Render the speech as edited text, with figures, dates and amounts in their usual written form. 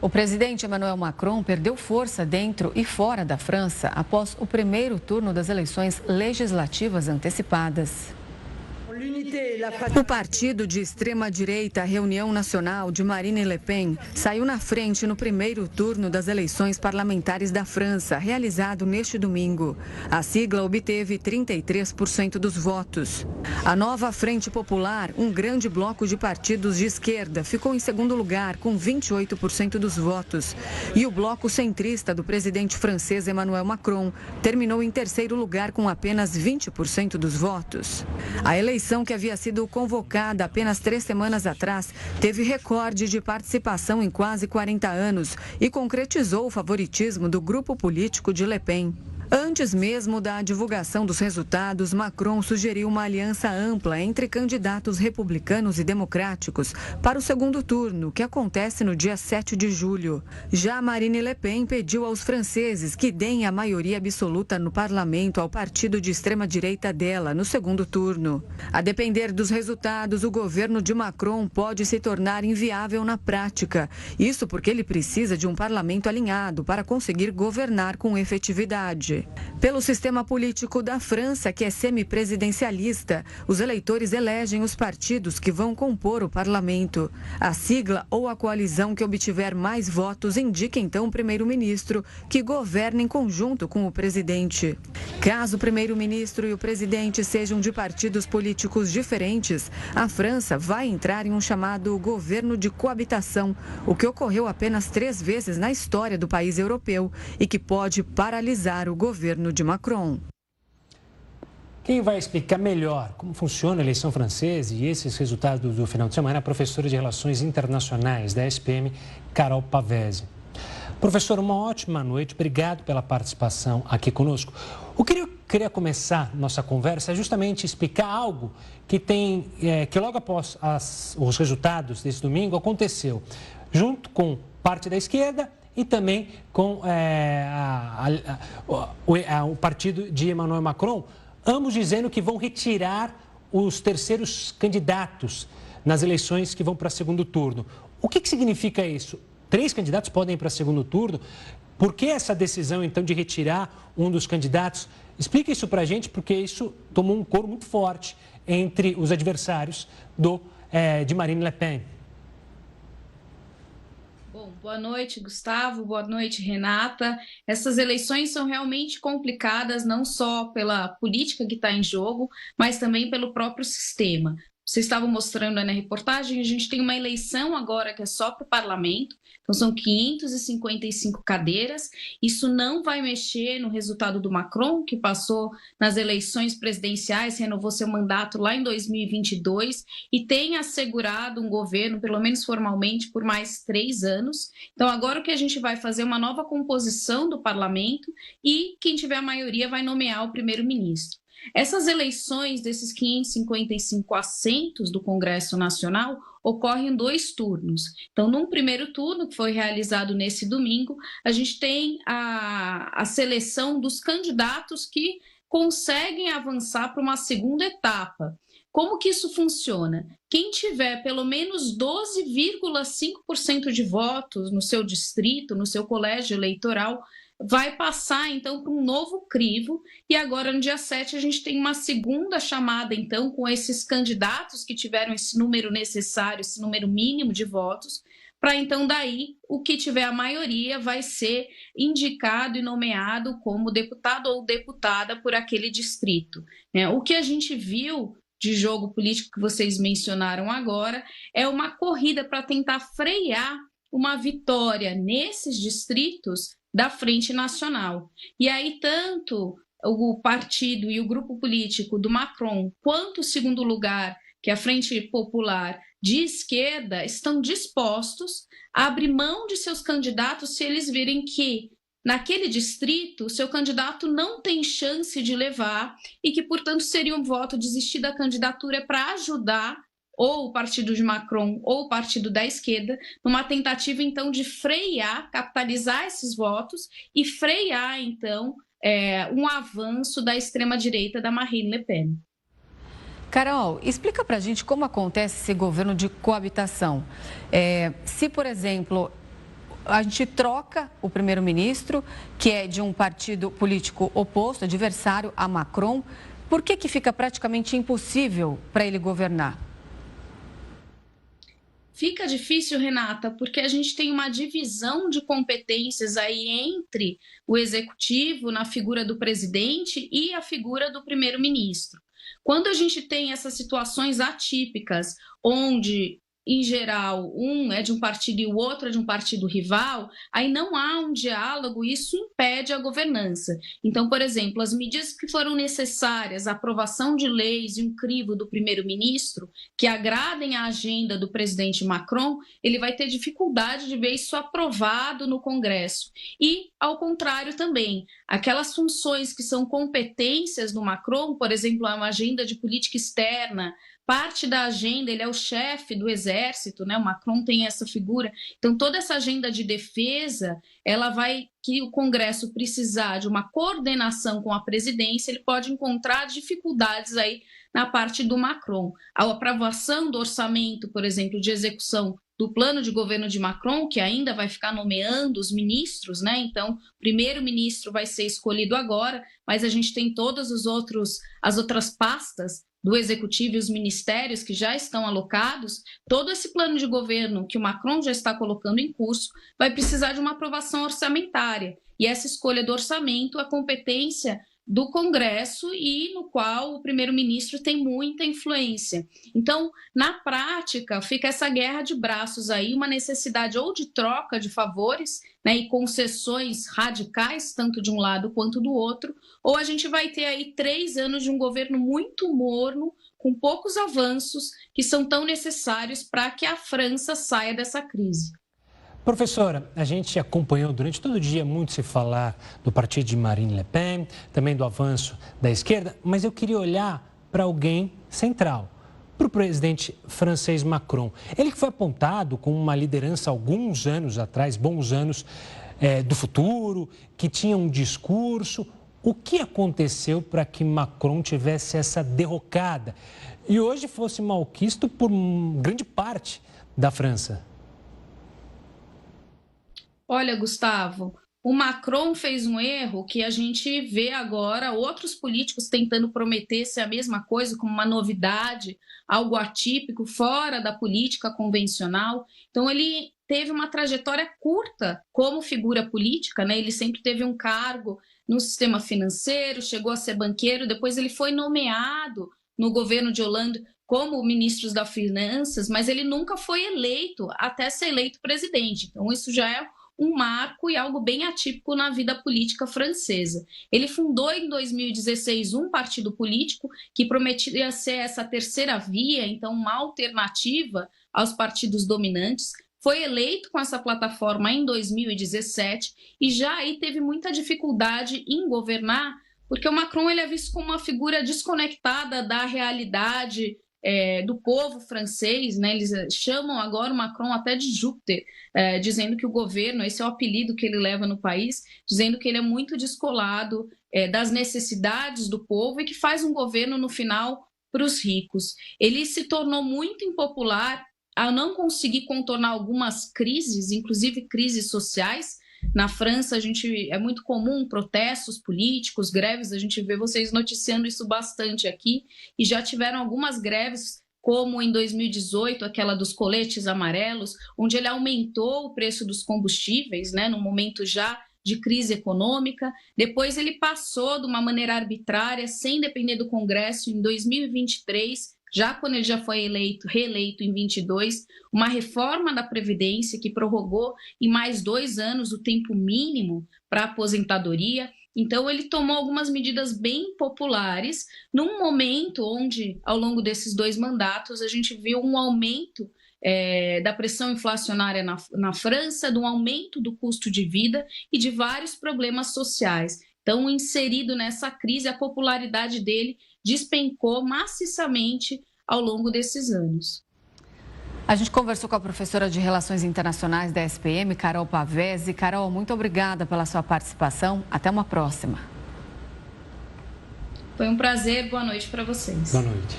O presidente Emmanuel Macron perdeu força dentro e fora da França após o primeiro turno das eleições legislativas antecipadas. O partido de extrema-direita Reunião Nacional de Marine Le Pen saiu na frente no primeiro turno das eleições parlamentares da França, realizado neste domingo. A sigla obteve 33% dos votos. A nova Frente Popular, um grande bloco de partidos de esquerda, ficou em segundo lugar com 28% dos votos. E o bloco centrista do presidente francês Emmanuel Macron terminou em terceiro lugar com apenas 20% dos votos. A eleição, que havia sido convocada apenas 3 semanas atrás, teve recorde de participação em quase 40 anos e concretizou o favoritismo do grupo político de Le Pen. Antes mesmo da divulgação dos resultados, Macron sugeriu uma aliança ampla entre candidatos republicanos e democráticos para o segundo turno, que acontece no dia 7 de julho. Já Marine Le Pen pediu aos franceses que deem a maioria absoluta no parlamento ao partido de extrema-direita dela no segundo turno. A depender dos resultados, o governo de Macron pode se tornar inviável na prática. Isso porque ele precisa de um parlamento alinhado para conseguir governar com efetividade. Pelo sistema político da França, que é semipresidencialista, os eleitores elegem os partidos que vão compor o parlamento. A sigla ou a coalizão que obtiver mais votos indica então o primeiro-ministro, que governa em conjunto com o presidente. Caso o primeiro-ministro e o presidente sejam de partidos políticos diferentes, a França vai entrar em um chamado governo de coabitação, o que ocorreu apenas 3 vezes na história do país europeu e que pode paralisar o governo de Macron. Quem vai explicar melhor como funciona a eleição francesa e esses resultados do final de semana é a professora de Relações Internacionais da SPM, Carol Pavese. Professor, uma ótima noite, obrigado pela participação aqui conosco. O que eu queria começar nossa conversa é justamente explicar algo que que logo após os resultados desse domingo aconteceu, junto com parte da esquerda e também com o partido de Emmanuel Macron, ambos dizendo que vão retirar os terceiros candidatos nas eleições que vão para segundo turno. O que significa isso? 3 candidatos podem ir para segundo turno. Por que essa decisão, então, de retirar um dos candidatos? Explica isso para a gente, porque isso tomou um coro muito forte entre os adversários de Marine Le Pen. Bom, boa noite, Gustavo. Boa noite, Renata. Essas eleições são realmente complicadas, não só pela política que está em jogo, mas também pelo próprio sistema. Vocês estavam mostrando na reportagem, a gente tem uma eleição agora que é só para o parlamento, então são 555 cadeiras. Isso não vai mexer no resultado do Macron, que passou nas eleições presidenciais, renovou seu mandato lá em 2022 e tem assegurado um governo, pelo menos formalmente, por mais 3 anos. Então agora o que a gente vai fazer é uma nova composição do parlamento e quem tiver a maioria vai nomear o primeiro-ministro. Essas eleições desses 555 assentos do Congresso Nacional ocorrem em 2 turnos. Então, num primeiro turno, que foi realizado nesse domingo, a gente tem a seleção dos candidatos que conseguem avançar para uma segunda etapa. Como que isso funciona? Quem tiver pelo menos 12,5% de votos no seu distrito, no seu colégio eleitoral, vai passar, então, para um novo crivo. E agora, no dia 7, a gente tem uma segunda chamada, então, com esses candidatos que tiveram esse número necessário, esse número mínimo de votos, para, então, daí, o que tiver a maioria vai ser indicado e nomeado como deputado ou deputada por aquele distrito. O que a gente viu de jogo político que vocês mencionaram agora é uma corrida para tentar frear uma vitória nesses distritos da Frente Nacional. E aí, tanto o partido e o grupo político do Macron, quanto o segundo lugar, que é a Frente Popular de esquerda, estão dispostos a abrir mão de seus candidatos se eles virem que, naquele distrito, o seu candidato não tem chance de levar e que, portanto, seria um voto desistir da candidatura para ajudar ou o partido de Macron ou o partido da esquerda, numa tentativa, então, de frear, capitalizar esses votos e frear, então, um avanço da extrema-direita da Marine Le Pen. Carol, explica para a gente como acontece esse governo de coabitação. Se, por exemplo, a gente troca o primeiro-ministro, que é de um partido político oposto, adversário a Macron. Por que fica praticamente impossível para ele governar? Fica difícil, Renata, porque a gente tem uma divisão de competências aí entre o executivo, na figura do presidente, e a figura do primeiro-ministro. Quando a gente tem essas situações atípicas, onde, em geral, um é de um partido e o outro é de um partido rival, aí não há um diálogo e isso impede a governança. Então, por exemplo, as medidas que foram necessárias, a aprovação de leis e um crivo do primeiro-ministro, que agradem a agenda do presidente Macron, ele vai ter dificuldade de ver isso aprovado no Congresso. E, ao contrário também, aquelas funções que são competências do Macron, por exemplo, uma agenda de política externa, parte da agenda, ele é o chefe do exército, né? O Macron tem essa figura. Então, toda essa agenda de defesa, ela vai, que o Congresso precisar de uma coordenação com a presidência, ele pode encontrar dificuldades aí na parte do Macron. A aprovação do orçamento, por exemplo, de execução do plano de governo de Macron, que ainda vai ficar nomeando os ministros, né? Então, o primeiro-ministro vai ser escolhido agora, mas a gente tem todas as outras pastas do executivo e os ministérios que já estão alocados. Todo esse plano de governo que o Macron já está colocando em curso vai precisar de uma aprovação orçamentária. E essa escolha do orçamento, a competência do Congresso e no qual o primeiro-ministro tem muita influência. Então, na prática, fica essa guerra de braços aí, uma necessidade ou de troca de favores, né, e concessões radicais, tanto de um lado quanto do outro, ou a gente vai ter aí 3 anos de um governo muito morno, com poucos avanços, que são tão necessários para que a França saia dessa crise. Professora, a gente acompanhou durante todo o dia muito se falar do partido de Marine Le Pen, também do avanço da esquerda, mas eu queria olhar para alguém central, para o presidente francês Macron. Ele que foi apontado como uma liderança alguns anos atrás, bons anos do futuro, que tinha um discurso. O que aconteceu para que Macron tivesse essa derrocada e hoje fosse malquisto por grande parte da França? Olha, Gustavo, o Macron fez um erro que a gente vê agora outros políticos tentando prometer ser a mesma coisa, como uma novidade, algo atípico, fora da política convencional. Então, ele teve uma trajetória curta como figura política, né? Ele sempre teve um cargo no sistema financeiro, chegou a ser banqueiro, depois ele foi nomeado no governo de Hollande como ministro das Finanças, mas ele nunca foi eleito até ser eleito presidente. Então, isso já é um marco e algo bem atípico na vida política francesa. Ele fundou em 2016 um partido político que prometia ser essa terceira via, então uma alternativa aos partidos dominantes. Foi eleito com essa plataforma em 2017 e já aí teve muita dificuldade em governar, porque o Macron ele é visto como uma figura desconectada da realidade do povo francês, né? Eles chamam agora o Macron até de Júpiter, dizendo que o governo, esse é o apelido que ele leva no país, dizendo que ele é muito descolado das necessidades do povo e que faz um governo, no final, para os ricos. Ele se tornou muito impopular ao não conseguir contornar algumas crises, inclusive crises sociais. Na França, é muito comum protestos políticos, greves, a gente vê vocês noticiando isso bastante aqui, e já tiveram algumas greves, como em 2018, aquela dos coletes amarelos, onde ele aumentou o preço dos combustíveis, né, no momento já de crise econômica. Depois ele passou de uma maneira arbitrária, sem depender do Congresso, em 2023, já quando ele já foi reeleito em 22, uma reforma da Previdência que prorrogou em mais 2 anos o tempo mínimo para aposentadoria. Então, ele tomou algumas medidas bem populares, num momento onde, ao longo desses 2 mandatos, a gente viu um aumento da pressão inflacionária na França, de um aumento do custo de vida e de vários problemas sociais. Então, inserido nessa crise, a popularidade dele despencou maciçamente ao longo desses anos. A gente conversou com a professora de Relações Internacionais da SPM, Carol Pavese. Carol, muito obrigada pela sua participação. Até uma próxima. Foi um prazer. Boa noite para vocês. Boa noite.